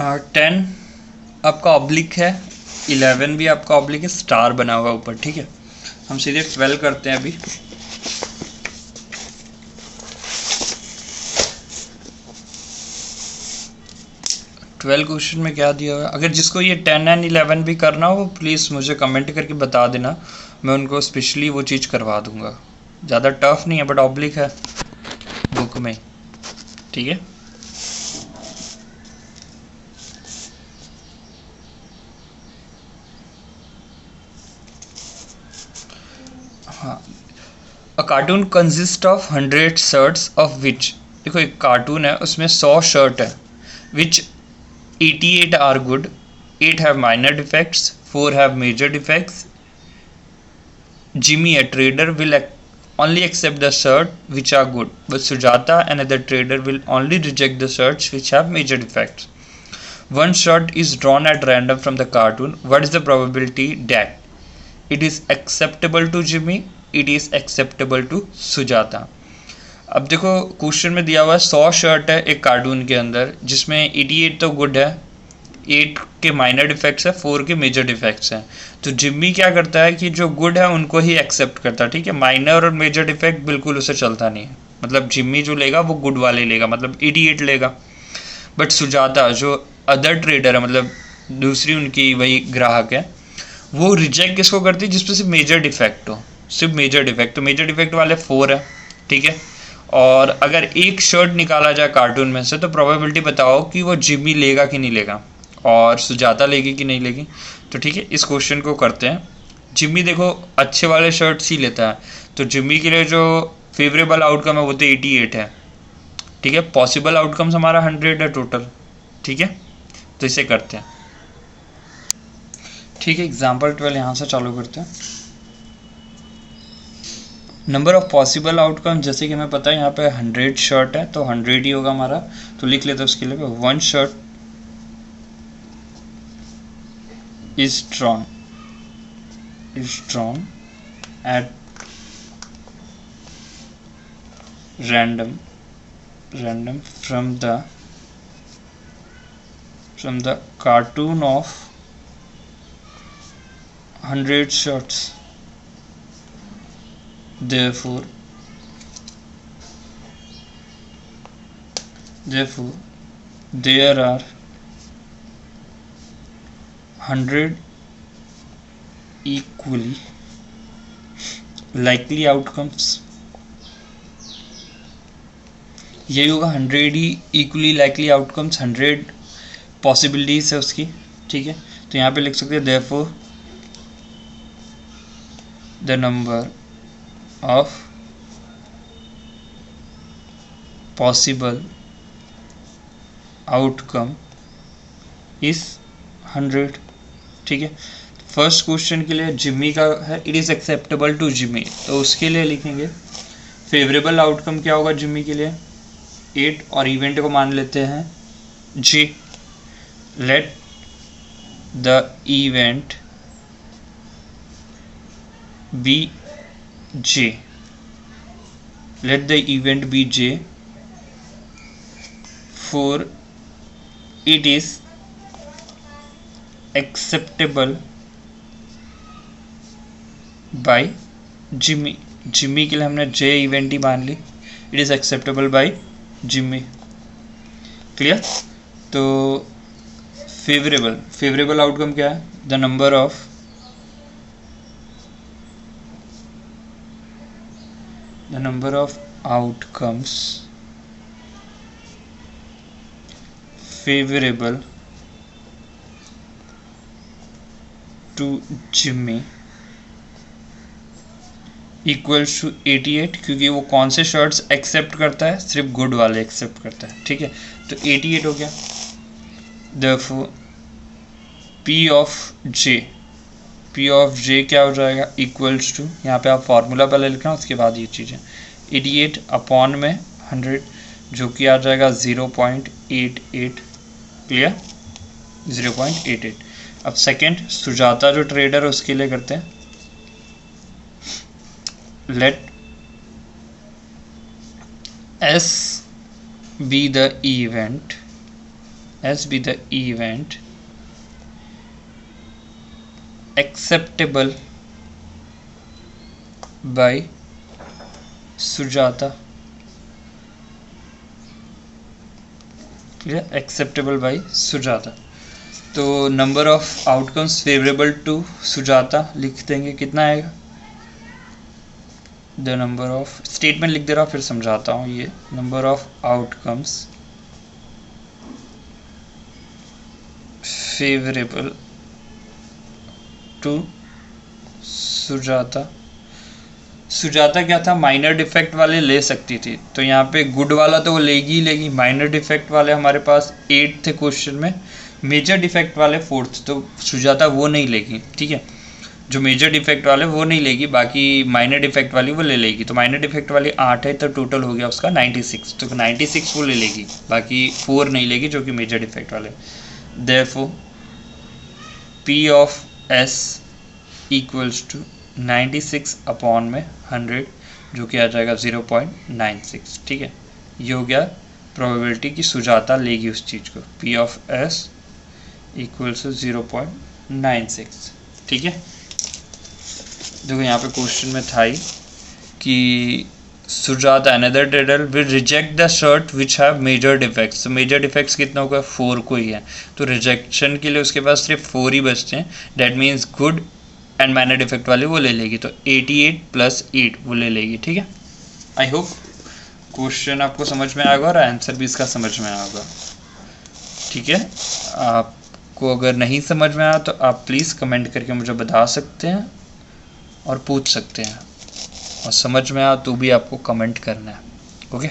10 आपका ऑब्लिक है, 11 भी आपका ऑब्लिक है, स्टार बना हुआ ऊपर। ठीक है, हम सीधे 12 करते हैं अभी। ट्वेल्व क्वेश्चन में क्या दिया हुआ है, अगर जिसको ये 10 एंड 11 भी करना हो प्लीज़ मुझे कमेंट करके बता देना, मैं उनको स्पेशली वो चीज़ करवा दूंगा। ज़्यादा टफ नहीं है बट ऑब्लिक है बुक में। ठीक है, हाँ। A carton consist of 100 shirts of which, देखो एक कार्टून है उसमें 100 शर्ट है, which 88 are good, 8 have minor defects, 4 have major defects. Jimmy, a trader, will only accept the shirts which are good, but Sujata, another trader, will only reject the shirts which have major defects. One shirt is drawn at random from the cartoon. What is the probability that it is acceptable to Jimmy, it is acceptable to Sujata? अब देखो question में दिया हुआ 100 shirt है एक cartoon के अंदर, जिसमें 88 तो गुड है, 8 के माइनर डिफेक्ट्स है, 4 के मेजर डिफेक्ट्स हैं। तो जिम्मी क्या करता है कि जो गुड है उनको ही एक्सेप्ट करता है। ठीक है, माइनर और मेजर डिफेक्ट बिल्कुल उसे चलता नहीं है, मतलब जिम्मी जो लेगा वो गुड वाले लेगा, मतलब 88 लेगा। बट सुजाता जो अदर ट्रेडर है, मतलब दूसरी उनकी वही ग्राहक है, वो रिजेक्ट किसको करती है, जिसमें सिर्फ मेजर डिफेक्ट हो, सिर्फ मेजर डिफेक्ट। तो मेजर डिफेक्ट वाले 4 है। ठीक है, और अगर एक शर्ट निकाला जाए कार्टून में से तो प्रोबेबिलिटी बताओ कि वो जिम्मी लेगा कि नहीं लेगा, और सुजाता लेगी कि नहीं लेगी। तो ठीक है, इस क्वेश्चन को करते हैं। जिम्मी देखो अच्छे वाले शर्ट्स ही लेता है, तो जिम्मी के लिए जो फेवरेबल आउटकम है वो तो 88 है। ठीक है, पॉसिबल आउटकम्स हमारा 100 है टोटल। ठीक है, तो इसे करते हैं। ठीक है, एग्जाम्पल 12 यहाँ से चालू करते हैं। नंबर ऑफ पॉसिबल आउटकम, जैसे कि हमें पता है यहाँ पे 100 शर्ट है तो 100 ही होगा हमारा, तो लिख लेते हैं उसके लिए। 1 shirt is drawn at random from the cartoon of 100 shirts. Therefore there are 100 equally likely outcomes। यही होगा 100 ही इक्वली लाइकली आउटकम्स, 100 पॉसिबिलिटीज है उसकी। ठीक है, तो यहाँ पे लिख सकते हैं therefore the number of possible outcome is 100। ठीक है, फर्स्ट क्वेश्चन के लिए जिम्मी का है, it is acceptable to Jimmy, तो उसके लिए लिखेंगे फेवरेबल आउटकम क्या होगा जिम्मी के लिए 8, और इवेंट को मान लेते हैं J. Let the event be J, let the event be J for it is acceptable by Jimmy. Jimmy के लिए हमने जे इवेंट ही मान ली, it is acceptable by Jimmy. Clear? तो फेवरेबल आउटकम क्या है, the number of outcomes favourable to Jimmy equals to 88, क्योंकि वो कौन से शर्ट्स एक्सेप्ट करता है, सिर्फ गुड वाले एक्सेप्ट करता है। ठीक है, तो 88 हो गया। therefore पी ऑफ जे क्या हो जाएगा, इक्वल्स टू, यहाँ पे आप फॉर्मूला पहले लिखना उसके बाद ये चीज़ें, 88 अपॉन में 100 जो कि आ जाएगा 0.88। क्लियर, 0.88। अब सेकेंड सुजाता जो ट्रेडर है उसके लिए करते हैं। let S be the event as be the event acceptable by Sujata. Clear? Acceptable by Sujata. तो number of outcomes favourable to Sujata लिख देंगे, कितना आएगा? द नंबर ऑफ, स्टेटमेंट लिख दे रहा हूँ फिर समझाता हूँ। ये number of outcomes favourable to Sujata. Sujata क्या था, माइनर डिफेक्ट वाले ले सकती थी, तो यहाँ पे गुड वाला तो वो लेगी ही लेगी। माइनर डिफेक्ट वाले हमारे पास 8 थे क्वेश्चन में, मेजर डिफेक्ट वाले 4th, तो सुजाता वो नहीं लेगी। ठीक है, जो मेजर डिफेक्ट वाले वो नहीं लेगी, बाकी माइनर डिफेक्ट वाली वो ले लेगी। तो माइनर डिफेक्ट वाली 8 है, तो टोटल हो गया उसका 96, तो 96 वो ले लेगी, बाकी 4 नहीं लेगी जो कि मेजर डिफेक्ट वाले। Therefore P of S equals to 96 upon में 100, जो कि आ जाएगा 0.96। ठीक है, ये हो गया प्रोबेबिलिटी कि सुजाता लेगी उस चीज़ को। P of S equals to 0.96। ठीक है, देखो यहाँ पे क्वेश्चन में था ही कि Sujata another trader will reject the shirt which have major defects. तो मेजर डिफेक्ट्स कितना होगा, 4 को ही है, तो रिजेक्शन के लिए उसके पास सिर्फ 4 ही बचते हैं। That means good and minor defect वाली वो ले लेगी, तो 88 + 8 वो ले लेगी। ठीक है, आई होप क्वेश्चन आपको समझ में आएगा और आंसर भी इसका समझ में आएगा। ठीक है, आपको अगर नहीं समझ में आया तो आप प्लीज़ कमेंट करके मुझे बता सकते हैं और पूछ सकते हैं, और समझ में आया तो भी आपको कमेंट करना है। ओके।